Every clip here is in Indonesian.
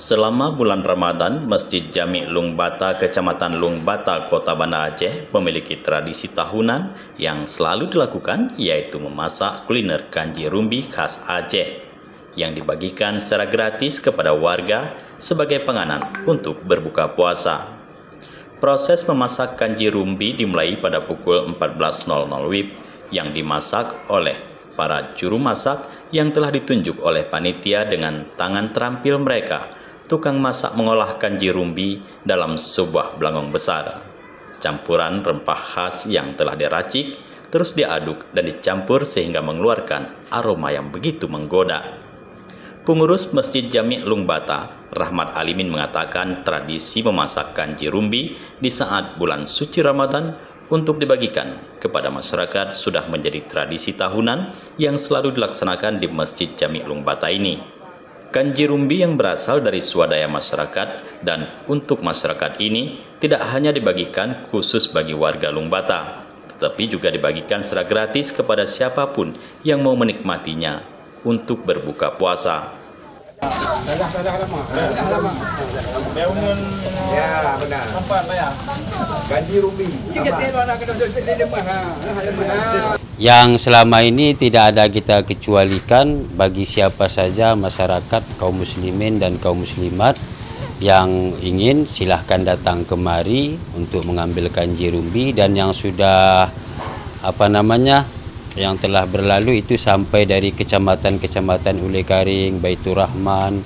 Selama bulan Ramadan, Masjid Jami' Lung Bata, Kecamatan Lung Bata, Kota Banda Aceh memiliki tradisi tahunan yang selalu dilakukan, yaitu memasak kuliner kanji rumbi khas Aceh yang dibagikan secara gratis kepada warga sebagai penganan untuk berbuka puasa. Proses memasak kanji rumbi dimulai pada pukul 14.00 WIB yang dimasak oleh para juru masak yang telah ditunjuk oleh panitia dengan tangan terampil mereka. Tukang masak mengolah kanji rumbi dalam sebuah belangong besar. Campuran rempah khas yang telah diracik terus diaduk dan dicampur sehingga mengeluarkan aroma yang begitu menggoda. Pengurus Masjid Jami' Lung Bata, Rahmat Alimin, mengatakan tradisi memasak kanji rumbi di saat bulan suci Ramadan untuk dibagikan kepada masyarakat sudah menjadi tradisi tahunan yang selalu dilaksanakan di Masjid Jami' Lung Bata ini. Kanji rumbi yang berasal dari swadaya masyarakat dan untuk masyarakat ini tidak hanya dibagikan khusus bagi warga Lung Bata, tetapi juga dibagikan secara gratis kepada siapapun yang mau menikmatinya untuk berbuka puasa. Ya, benar. Kanji rumbi. Yang selama ini tidak ada kita kecualikan bagi siapa saja masyarakat kaum muslimin dan kaum muslimat yang ingin, silahkan datang kemari untuk mengambil kanji rumbi, dan yang sudah yang telah berlalu itu sampai dari kecamatan-kecamatan Ule Karing, Baitur Rahman,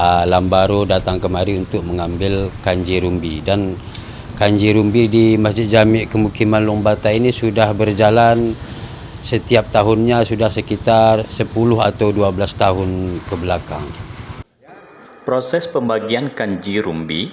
Lambaro datang kemari untuk mengambil kanji rumbi. Dan kanji rumbi di Masjid Jami' Kemukiman Lung Bata ini sudah berjalan setiap tahunnya sudah sekitar 10 atau 12 tahun ke belakang. Proses pembagian kanji rumbi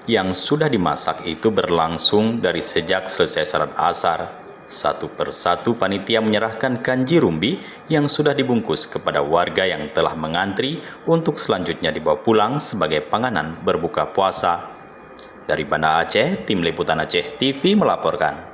yang sudah dimasak itu berlangsung dari sejak selesai salat asar. Satu persatu panitia menyerahkan kanji rumbi yang sudah dibungkus kepada warga yang telah mengantri untuk selanjutnya dibawa pulang sebagai panganan berbuka puasa. Dari Banda Aceh, Tim Liputan Aceh TV melaporkan.